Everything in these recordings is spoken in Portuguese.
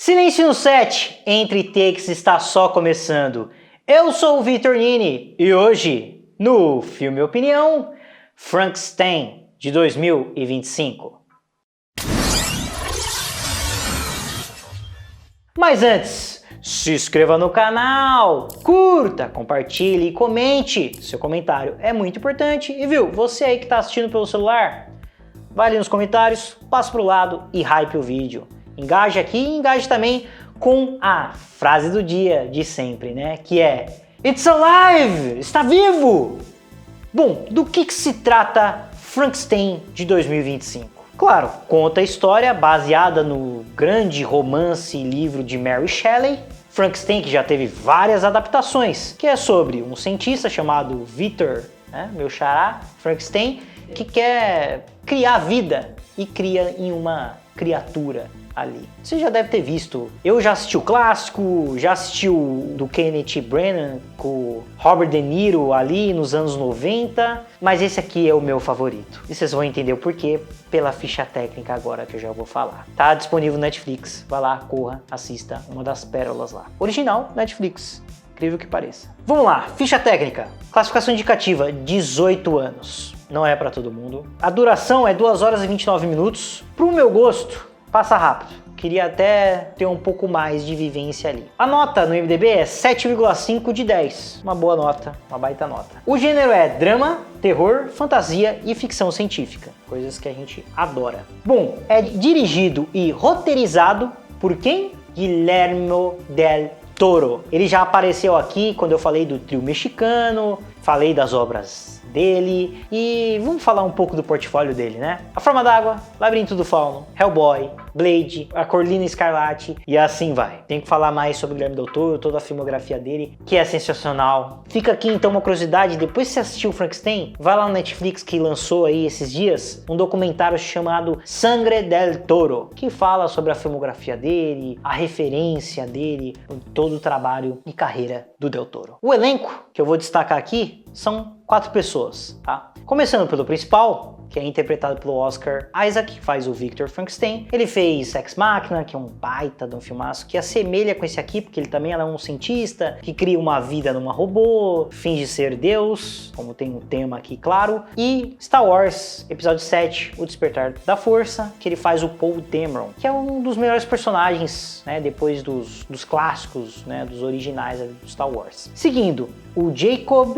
Silêncio no set, Entre Takes está só começando. Eu sou o Vitor Nini e hoje, no Filme Opinião, Frankenstein, de 2025. Mas antes, se inscreva no canal, curta, compartilhe e comente. Seu comentário é muito importante. E viu, você aí que está assistindo pelo celular, vai ali nos comentários, passa pro lado e hype o vídeo. Engaje aqui e engaje também com a frase do dia de sempre, né? Que é It's alive! Está vivo! Bom, do que se trata Frankenstein de 2025? Claro, conta a história baseada no grande romance e livro de Mary Shelley, Frankenstein, que já teve várias adaptações, que é sobre um cientista chamado Victor, né, meu xará, Frankenstein, que quer criar vida e cria em uma criatura ali. Você já deve ter visto. Eu já assisti o clássico, já assisti o do Kenneth Branagh com Robert De Niro ali nos anos 90, mas esse aqui é o meu favorito. E vocês vão entender o porquê pela ficha técnica agora que eu já vou falar. Tá disponível no Netflix. Vai lá, corra, assista uma das pérolas lá. Original Netflix. Incrível que pareça. Vamos lá, ficha técnica. Classificação indicativa, 18 anos. Não é pra todo mundo. A duração é 2 horas e 29 minutos. Pro meu gosto, passa rápido. Queria até ter um pouco mais de vivência ali. A nota no IMDb é 7,5 de 10. Uma boa nota, uma baita nota. O gênero é drama, terror, fantasia e ficção científica. Coisas que a gente adora. Bom, é dirigido e roteirizado por quem? Guillermo del Toro. Ele já apareceu aqui quando eu falei do trio mexicano, falei das obras dele e vamos falar um pouco do portfólio dele, né? A Forma d'Água, Labirinto do Fauno, Hellboy, Blade, A Corlina Escarlate e assim vai. Tem que falar mais sobre o Guillermo del Toro, toda a filmografia dele, que é sensacional. Fica aqui então uma curiosidade, depois que você assistiu o Frankenstein, vai lá no Netflix que lançou aí esses dias um documentário chamado Sangre del Toro, que fala sobre a filmografia dele, a referência dele, todo o trabalho e carreira do del Toro. O elenco que eu vou destacar aqui são 4 pessoas, tá? Começando pelo principal, que é interpretado pelo Oscar Isaac, que faz o Victor Frankenstein. Ele fez Ex Machina, que é um baita de um filmaço, que assemelha com esse aqui, porque ele também é um cientista que cria uma vida numa robô, finge ser Deus, como tem um tema aqui claro. E Star Wars, episódio 7, O Despertar da Força, que ele faz o Poe Dameron, que é um dos melhores personagens, né, depois dos clássicos, né, dos originais do Star Wars. Seguindo, o Jacob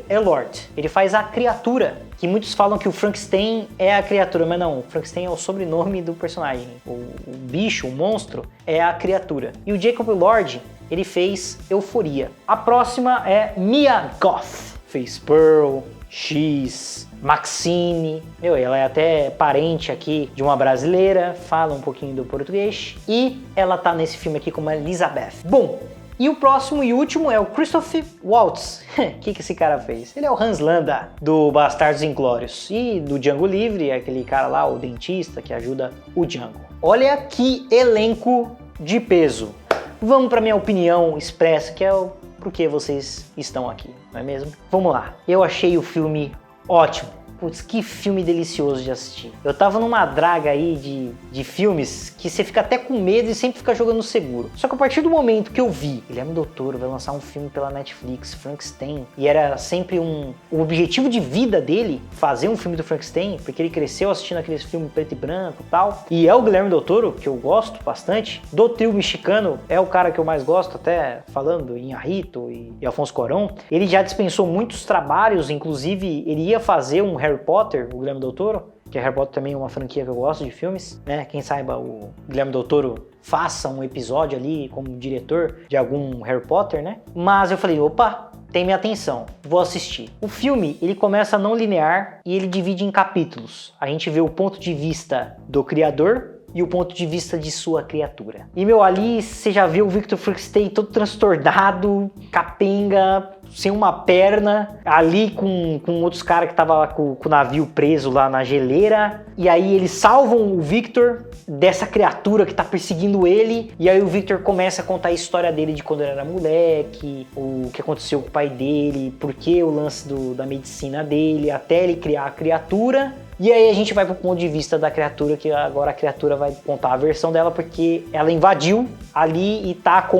Elord, ele faz a criatura, que muitos falam que o Frankenstein é a criatura, mas não, o Frankenstein é o sobrenome do personagem. O bicho, o monstro, é a criatura. E o Jacob Elord, ele fez Euforia. A próxima é Mia Goth, fez Pearl, X, Maxine, ela é até parente aqui de uma brasileira, fala um pouquinho do português, e ela tá nesse filme aqui como Elizabeth. Bom, e o próximo e último é o Christoph Waltz. O que esse cara fez? Ele é o Hans Landa, do Bastardos Inglórios, e do Django Livre, aquele cara lá, o dentista que ajuda o Django. Olha que elenco de peso. Vamos para minha opinião expressa, que é o porquê vocês estão aqui, não é mesmo? Vamos lá. Eu achei o filme ótimo. Putz, que filme delicioso de assistir. Eu tava numa draga aí de filmes que você fica até com medo e sempre fica jogando seguro. Só que a partir do momento que eu vi, Guillermo del Toro vai lançar um filme pela Netflix, Frankenstein, e era sempre o objetivo de vida dele, fazer um filme do Frankenstein, porque ele cresceu assistindo aqueles filmes preto e branco e tal. E é o Guillermo del Toro, que eu gosto bastante. Do trio mexicano, é o cara que eu mais gosto, até falando em Inharrito e Afonso Cuarón. Ele já dispensou muitos trabalhos, inclusive ele ia fazer um Harry Potter, o Guillermo del Toro, que Harry Potter também é uma franquia que eu gosto de filmes, né? Quem saiba o Guillermo del Toro faça um episódio ali como diretor de algum Harry Potter, né? Mas eu falei, opa, tem minha atenção, vou assistir. O filme, ele começa não linear e ele divide em capítulos. A gente vê o ponto de vista do criador e o ponto de vista de sua criatura. E ali você já vê o Victor Frankenstein todo transtornado, capenga, sem uma perna, ali com outros caras que estavam lá com o navio preso lá na geleira. E aí eles salvam o Victor dessa criatura que tá perseguindo ele. E aí o Victor começa a contar a história dele de quando ele era moleque, o que aconteceu com o pai dele, por que o lance da medicina dele, até ele criar a criatura. E aí a gente vai pro ponto de vista da criatura, que agora a criatura vai contar a versão dela, porque ela invadiu ali e tá com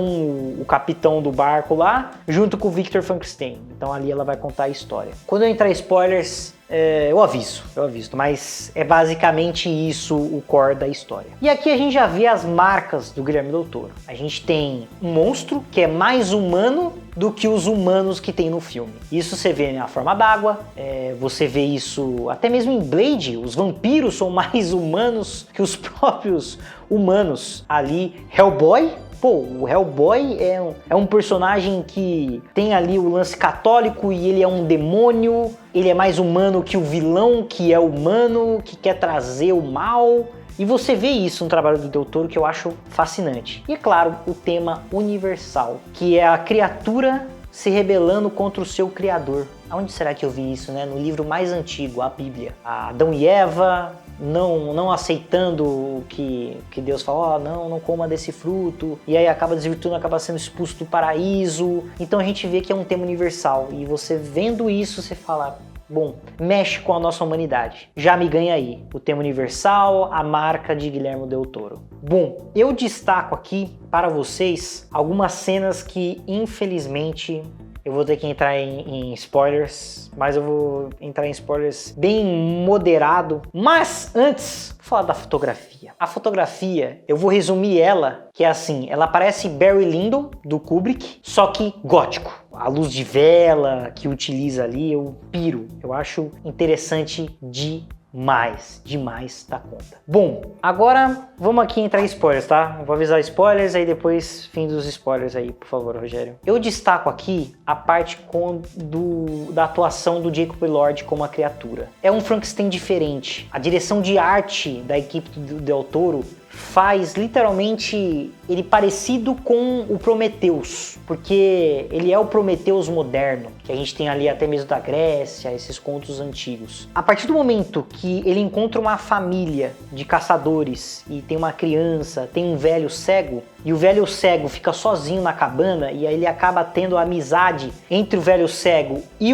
o capitão do barco lá, junto com o Victor Frankenstein. Então ali ela vai contar a história. Quando eu entrar em spoilers, eu aviso, mas é basicamente isso o core da história. E aqui a gente já vê as marcas do Guilherme Del Toro. A gente tem um monstro que é mais humano do que os humanos que tem no filme. Isso você vê na forma d'água, você vê isso até mesmo em Blade, os vampiros são mais humanos que os próprios humanos ali. Hellboy, pô, o Hellboy é um personagem que tem ali o lance católico e ele é um demônio, ele é mais humano que o vilão, que é humano, que quer trazer o mal. E você vê isso no trabalho do Del Toro, que eu acho fascinante. E é claro, o tema universal, que é a criatura se rebelando contra o seu criador. Aonde será que eu vi isso, né? No livro mais antigo, a Bíblia. Adão e Eva não aceitando o que Deus falou, não coma desse fruto, e aí acaba desvirtuando, acaba sendo expulso do paraíso. Então a gente vê que é um tema universal, e você vendo isso, você fala, bom, mexe com a nossa humanidade. Já me ganha aí o tema universal, a marca de Guilherme Del Toro. Bom, eu destaco aqui para vocês algumas cenas que, infelizmente, eu vou ter que entrar em spoilers, mas eu vou entrar em spoilers bem moderado. Mas antes, vou falar da fotografia. A fotografia, eu vou resumir ela, que é assim, ela parece Barry Lyndon, do Kubrick, só que gótico. A luz de vela que utiliza ali, eu piro. Eu acho interessante demais da conta. Bom, agora vamos aqui entrar em spoilers, tá? Eu vou avisar spoilers, aí depois fim dos spoilers aí, por favor, Rogério. Eu destaco aqui a parte da atuação do Jacob Elord como a criatura. É um Frankenstein diferente. A direção de arte da equipe do Del Toro faz literalmente ele parecido com o Prometheus, porque ele é o Prometheus moderno, que a gente tem ali até mesmo da Grécia, esses contos antigos. A partir do momento que ele encontra uma família de caçadores e tem uma criança, tem um velho cego, e o velho cego fica sozinho na cabana, e aí ele acaba tendo a amizade entre o velho cego e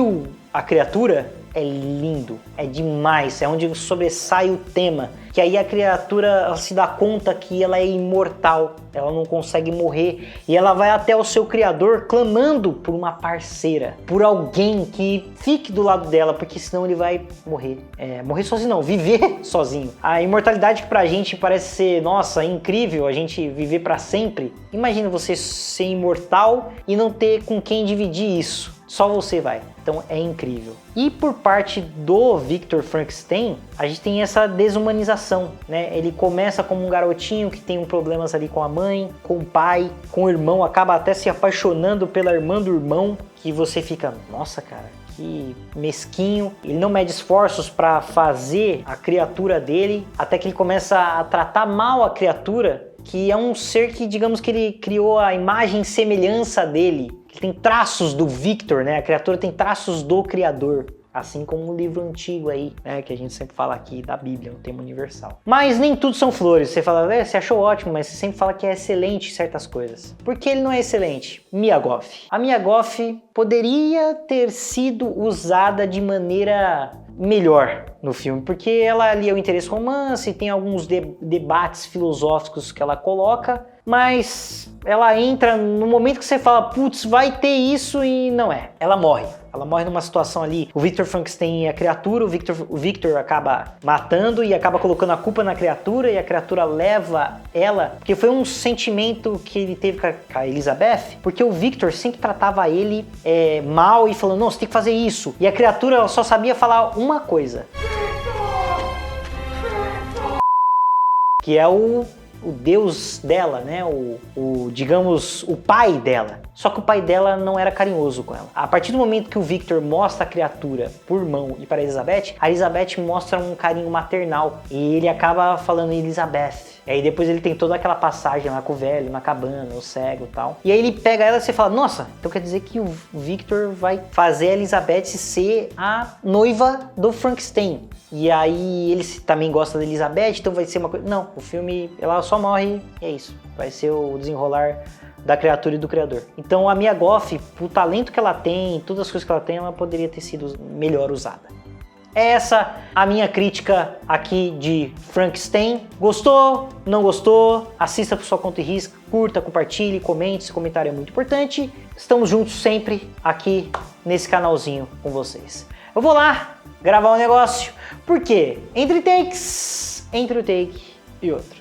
a criatura, é lindo, é demais, é onde sobressai o tema, que aí a criatura ela se dá conta que ela é imortal, ela não consegue morrer, e ela vai até o seu criador clamando por uma parceira, por alguém que fique do lado dela, porque senão ele vai morrer. Morrer sozinho não, viver sozinho. A imortalidade que pra gente parece ser, nossa, incrível, a gente viver pra sempre. Imagina você ser imortal e não ter com quem dividir isso. Só você vai. Então é incrível. E por parte do Victor Frankenstein, a gente tem essa desumanização, né? Ele começa como um garotinho que tem problemas ali com a mãe, com o pai, com o irmão, acaba até se apaixonando pela irmã do irmão, que você fica, nossa, cara, que mesquinho. Ele não mede esforços para fazer a criatura dele, até que ele começa a tratar mal a criatura, que é um ser que, digamos que ele criou a imagem e semelhança dele, que tem traços do Victor, né? A criatura tem traços do criador, assim como o livro antigo aí, né? Que a gente sempre fala aqui da Bíblia, um tema universal. Mas nem tudo são flores. Você fala, você achou ótimo, mas você sempre fala que é excelente em certas coisas. Por que ele não é excelente? Mia Goth. A Mia Goth poderia ter sido usada de maneira melhor no filme, porque ela ali é o interesse romance, tem alguns debates filosóficos que ela coloca, mas ela entra no momento que você fala, putz, vai ter isso, e não é. Ela morre. Ela morre numa situação ali, o Victor Frankenstein é a criatura, o Victor acaba matando e acaba colocando a culpa na criatura, e a criatura leva ela, porque foi um sentimento que ele teve com a Elizabeth, porque o Victor sempre tratava ele mal e falando, não, você tem que fazer isso. E a criatura ela só sabia falar uma coisa. Que é o deus dela, né? Digamos, o pai dela. Só que o pai dela não era carinhoso com ela. A partir do momento que o Victor mostra a criatura por mão e para a Elizabeth mostra um carinho maternal. E ele acaba falando Elizabeth. E aí depois ele tem toda aquela passagem lá com o velho, na cabana, o cego e tal. E aí ele pega ela e você fala, nossa, então quer dizer que o Victor vai fazer a Elizabeth ser a noiva do Frankenstein. E aí ele também gosta da Elizabeth, então vai ser uma coisa... Não, o filme, ela só morre e é isso. Vai ser o desenrolar da criatura e do criador. Então a Mia Goth, o talento que ela tem, todas as coisas que ela tem, ela poderia ter sido melhor usada. É essa a minha crítica aqui de Frankenstein. Gostou? Não gostou? Assista por sua conta e risco, curta, compartilhe, comente, esse comentário é muito importante. Estamos juntos sempre aqui nesse canalzinho com vocês. Eu vou lá gravar um negócio, porque entre o take e outro,